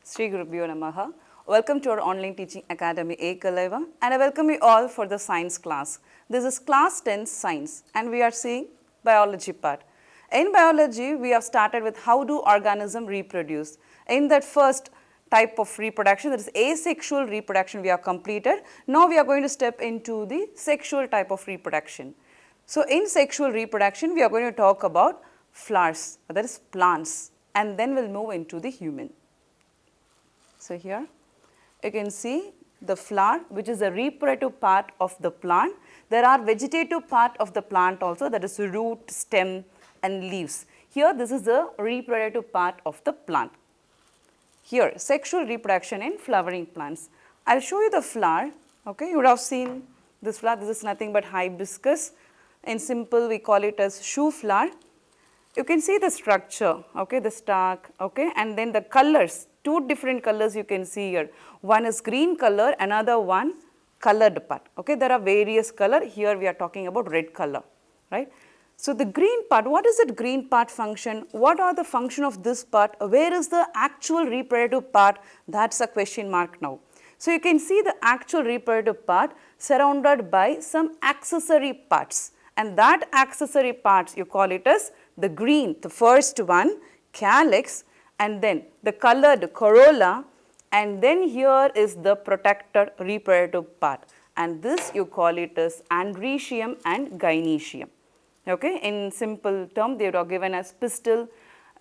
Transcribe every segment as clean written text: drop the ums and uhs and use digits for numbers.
Sri Gurubhyo Namaha. Welcome to our online teaching academy Ekalaiva, and I welcome you all for the science class. This is class 10 science and we are seeing biology part. In biology, we have started with how do organisms reproduce. In that first type of reproduction, that is asexual reproduction, we have completed. Now we are going to step into the sexual type of reproduction. So in sexual reproduction, we are going to talk about flowers, that is plants, and then we'll move into the human. So here you can see the flower, which is the reproductive part of the plant. There are vegetative part of the plant also, that is root, stem and leaves. Here this is the reproductive part of the plant. Here sexual reproduction in flowering plants. I will show you the flower. Okay, you would have seen this flower. This is nothing but hibiscus. In simple we call it as shoe flower. You can see the structure, okay, the stalk, okay, and then the colors, two different colors you can see here. One is green color, another one colored part, okay. There are various color, here we are talking about red color, right. So the green part, what is that green part function? What are the function of this part? Where is the actual reproductive part? That's a question mark now. So you can see the actual reproductive part surrounded by some accessory parts, and that accessory parts you call it as the green, the first one, calyx, and then the colored corolla, and then here is the protected reproductive part, and this you call it as androecium and gynoecium. Okay, in simple term they are given as pistil,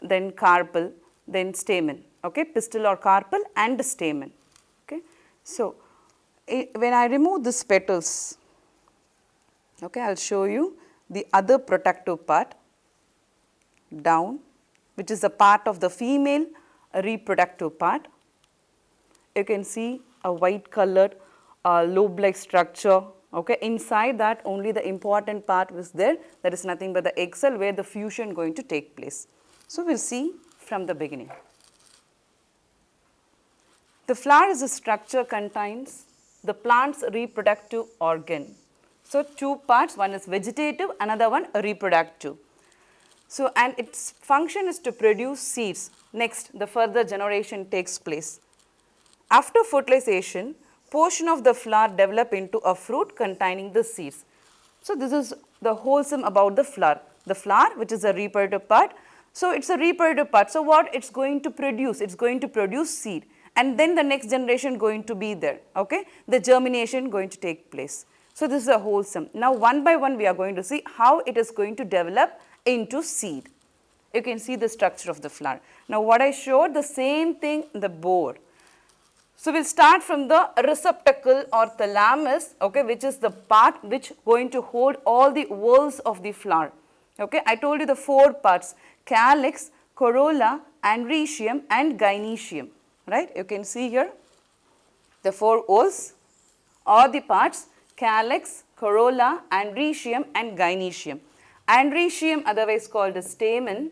then carpel, then stamen. Okay, pistil or carpel and stamen. Okay, so when I remove these petals, okay, I will show you the other protective part down, which is a part of the female reproductive part. You can see a white colored lobe-like structure. Okay, inside that only the important part was there, that is nothing but the egg cell where the fusion going to take place. So we will see from the beginning. The flower is a structure contains the plant's reproductive organ. So two parts, one is vegetative, another one reproductive. So and its function is to produce seeds. Next, the further generation takes place. After fertilization, portion of the flower develop into a fruit containing the seeds. So this is the wholesome about the flower. The flower, which is a reproductive part. So it's a reproductive part. So what it's going to produce? It's going to produce seed, and then the next generation going to be there. Okay, the germination going to take place. So this is a wholesome. Now one by one we are going to see how it is going to develop into seed. You can see the structure of the flower. Now what I showed, the same thing in the board. So we'll start from the receptacle or thalamus, okay, which is the part which going to hold all the whorls of the flower. Okay, I told you the four parts: calyx, corolla, androecium and gynoecium. Right? You can see here the four whorls or the parts: calyx, corolla, androecium and gynoecium. Androecium otherwise called as stamen,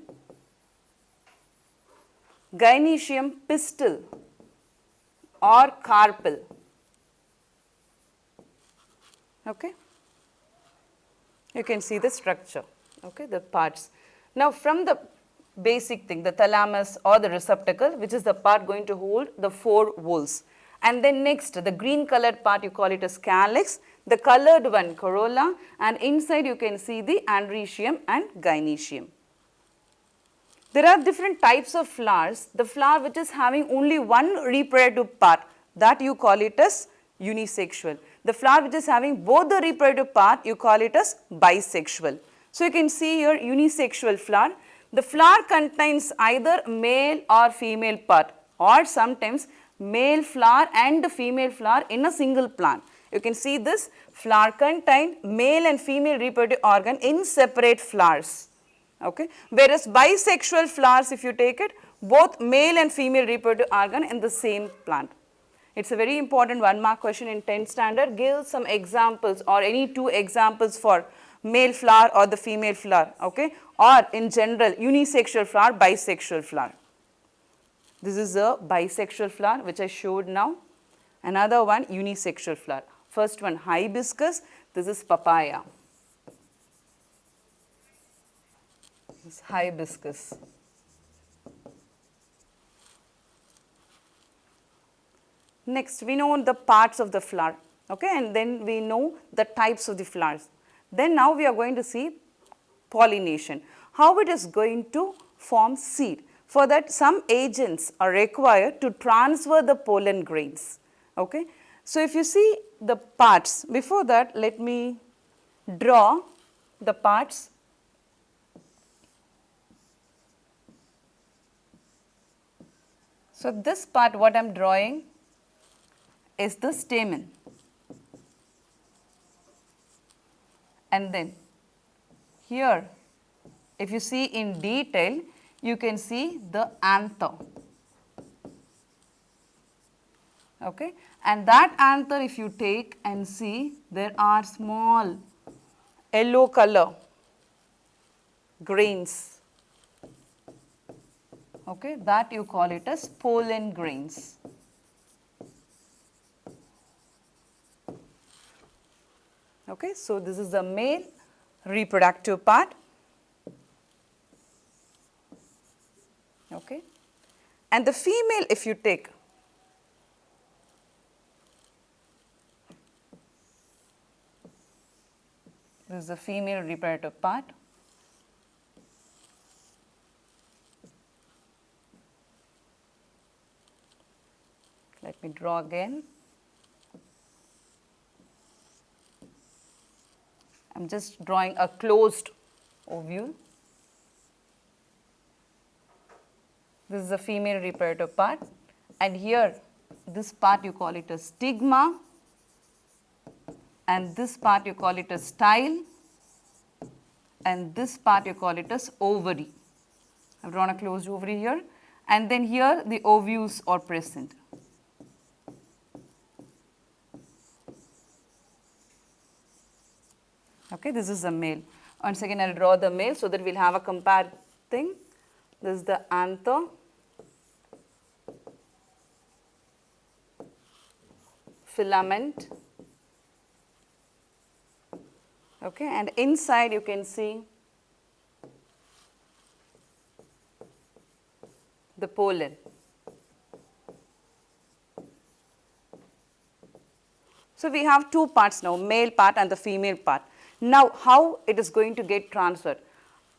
gynoecium pistil or carpel. Okay. You can see the structure, okay, the parts. Now from the basic thing, the thalamus or the receptacle, which is the part going to hold the four whorls. And then next, the green colored part you call it as calyx, the colored one corolla, and inside you can see the androecium and gynoecium. There are different types of flowers. The flower which is having only one reproductive part, that you call it as unisexual. The flower which is having both the reproductive part, you call it as bisexual. So you can see here unisexual flower. The flower contains either male or female part, or sometimes male flower and female flower in a single plant. You can see this flower contain male and female reproductive organ in separate flowers. Okay. Whereas bisexual flowers, if you take it, both male and female reproductive organ in the same plant. It's a very important 1 mark question in 10th standard. Give some examples or any two examples for male flower or the female flower, okay, or in general unisexual flower, bisexual flower. This is a bisexual flower which I showed now. Another one unisexual flower. First one hibiscus, this is papaya. This hibiscus. Next, we know the parts of the flower, okay, and then we know the types of the flowers. Then now we are going to see pollination, how it is going to form seed. For that, some agents are required to transfer the pollen grains, okay. So, if you see the parts, before that let me draw the parts. So, this part what I am drawing is the stamen, and then here if you see in detail you can see the anther, okay, and that anther if you take and see, there are small yellow color grains, okay, that you call it as pollen grains. Okay, so this is the male reproductive part, okay, and the female if you take, this is the female reproductive part. Let me draw again. I am just drawing a closed ovule. This is the female reproductive part, and here this part you call it a stigma, and this part you call it a style, and this part you call it as ovary. I have drawn a closed ovary here, and then here the ovules are present. Okay, this is the male. Once again I will draw the male so that we will have a compared thing. This is the anther, filament, okay, and inside you can see the pollen. So, we have two parts now, male part and the female part. Now, how it is going to get transferred?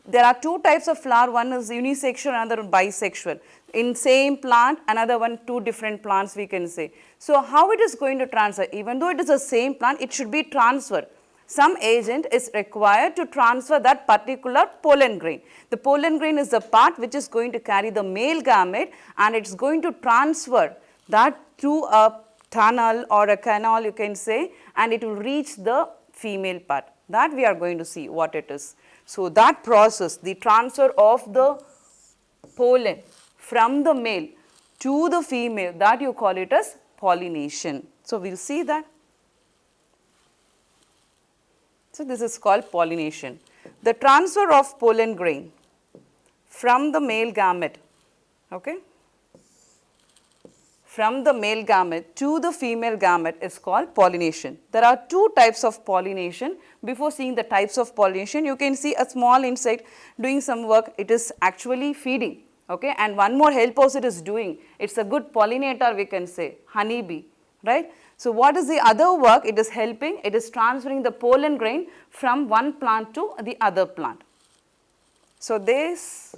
There are two types of flower, one is unisexual, another bisexual. In same plant, another one, two different plants we can say. So, how it is going to transfer? Even though it is the same plant, it should be transferred. Some agent is required to transfer that particular pollen grain. The pollen grain is the part which is going to carry the male gamete, and it is going to transfer that through a tunnel or a canal you can say, and it will reach the female part. That we are going to see what it is. So, that process, the transfer of the pollen from the male to the female, that you call it as pollination. So, we will see that. So, this is called pollination. The transfer of pollen grain from the male gamete, okay, from the male gamete to the female gamete is called pollination. There are two types of pollination. Before seeing the types of pollination, you can see a small insect doing some work. It is actually feeding, okay, and one more help also it is doing. It is a good pollinator we can say, honeybee, right. So, what is the other work? It is helping, it is transferring the pollen grain from one plant to the other plant. So, this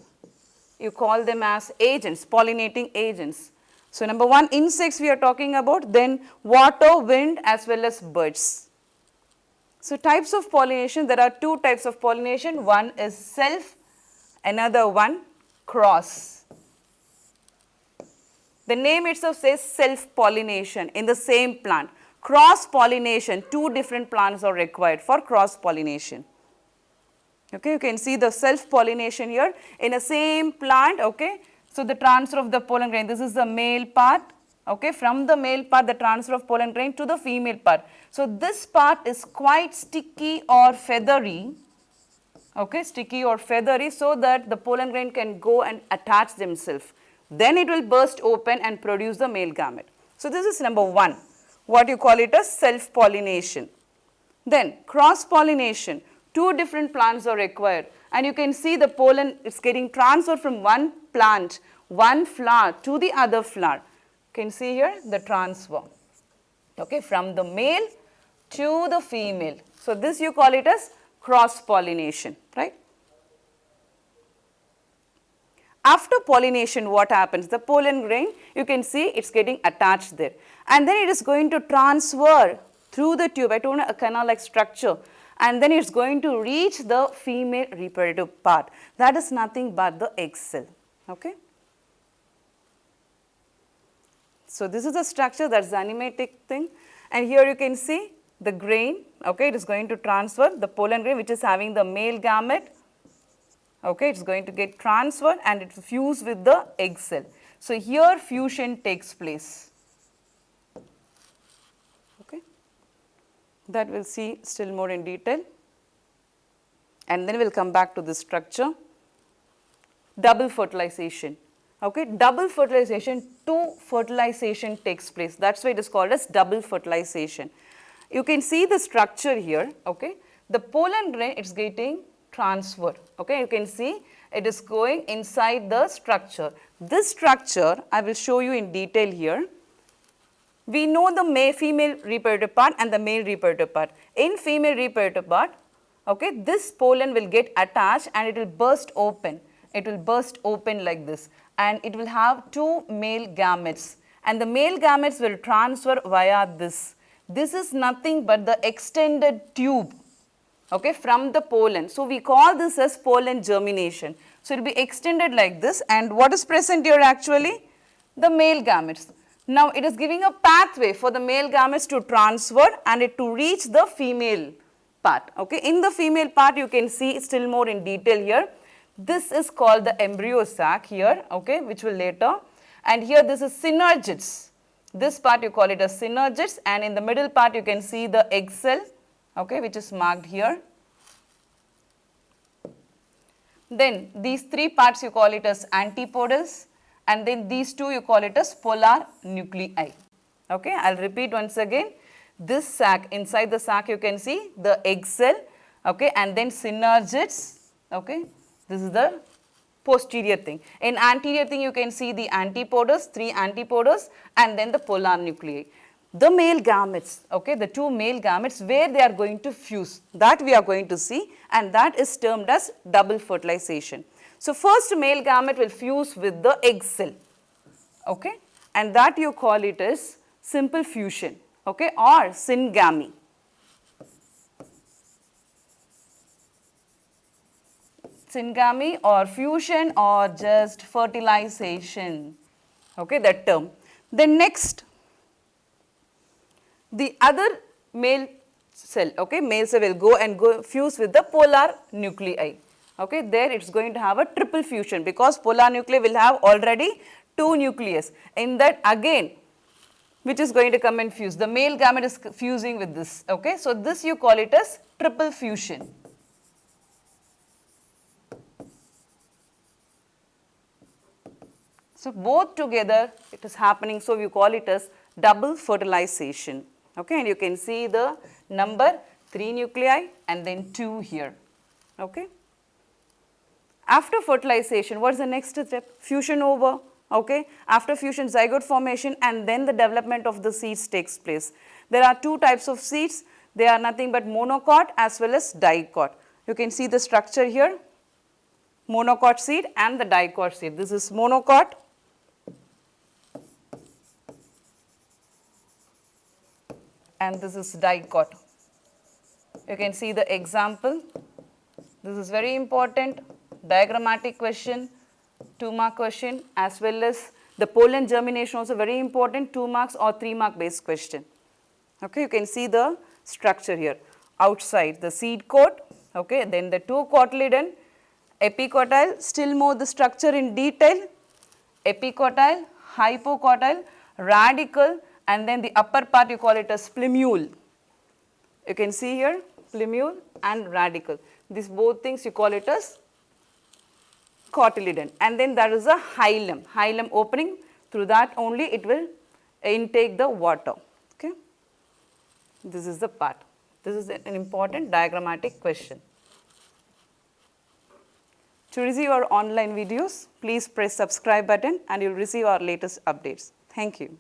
you call them as agents, pollinating agents. So, number one, insects we are talking about, then water, wind as well as birds. So, types of pollination, there are two types of pollination, one is self, another one cross. The name itself says self-pollination in the same plant. Cross-pollination, two different plants are required for cross-pollination. Okay, you can see the self-pollination here in the same plant, okay. So, the transfer of the pollen grain, this is the male part, okay, from the male part the transfer of pollen grain to the female part. So, this part is quite sticky or feathery, okay, sticky or feathery, so that the pollen grain can go and attach themselves. Then it will burst open and produce the male gamete. So, this is number one, what you call it as self-pollination. Then cross-pollination, two different plants are required, and you can see the pollen is getting transferred from one plant, one flower to the other flower. can see here the transfer, okay, from the male to the female. So, this you call it as cross pollination, right. After pollination, what happens? The pollen grain, you can see it is getting attached there, and then it is going to transfer through the tube. I told you a canal-like structure, and then it is going to reach the female reproductive part. That is nothing but the egg cell. Okay. So, this is the structure, that is the animatic thing, and here you can see the grain. Okay, it is going to transfer the pollen grain, which is having the male gamete. Okay, it is going to get transferred and it will fuse with the egg cell. So, here fusion takes place. Okay. That we will see still more in detail, and then we will come back to this structure. Double fertilization. Okay, double fertilization, two fertilization takes place. That is why it is called as double fertilization. You can see the structure here. Okay, the pollen grain is getting transferred. Okay, you can see it is going inside the structure. This structure I will show you in detail here. We know the female reproductive part and the male reproductive part. In female reproductive part, okay, this pollen will get attached and it will burst open. It will burst open like this, and it will have two male gametes, and the male gametes will transfer via this. This is nothing but the extended tube, okay, from the pollen. So, we call this as pollen germination. So, it will be extended like this, and what is present here actually? The male gametes. Now, it is giving a pathway for the male gametes to transfer and it to reach the female part. Okay. In the female part, you can see still more in detail here. This is called the embryo sac here, okay, which will later, and here this is synergids. This part you call it as synergids, and in the middle part you can see the egg cell, okay, which is marked here. Then these three parts you call it as antipodes, and then these two you call it as polar nuclei. Okay, I will repeat once again. This sac, inside the sac you can see the egg cell, okay, and then synergids, okay. This is the posterior thing. In anterior thing you can see the antipodes, three antipodes, and then the polar nuclei. The male gametes, okay, the two male gametes, where they are going to fuse, that we are going to see, and that is termed as double fertilization. So, first male gamete will fuse with the egg cell, okay, and that you call it as simple fusion, okay, or syngamy. Syngamy or fusion or just fertilization, okay, that term. Then next, the other male cell, okay, male cell will go fuse with the polar nuclei. Okay, there it is going to have a triple fusion, because polar nuclei will have already two nucleus. In that again, which is going to come and fuse, the male gamete is fusing with this. Okay, so this you call it as triple fusion. So, both together it is happening, so we call it as double fertilization, okay, and you can see the number 3 nuclei and then 2 here, okay. After fertilization, what is the next step? Fusion over, okay. After fusion, zygote formation, and then the development of the seeds takes place. There are two types of seeds, they are nothing but monocot as well as dicot. You can see the structure here, monocot seed and the dicot seed. This is monocot. And this is dicot. You can see the example. This is very important, diagrammatic question, 2-mark question, as well as the pollen germination also very important, 2 marks or 3 mark based question. Okay, you can see the structure here. Outside the seed coat, okay, then the 2 cotyledon, epicotyle, still more the structure in detail, epicotyle, hypocotyle, radicle, and then the upper part you call it as plumule. You can see here plumule and radicle. These both things you call it as cotyledon, and then there is a hilum opening, through that only it will intake the water. Okay. This is the part. This is an important diagrammatic question. To receive our online videos, please press subscribe button and you will receive our latest updates. Thank you.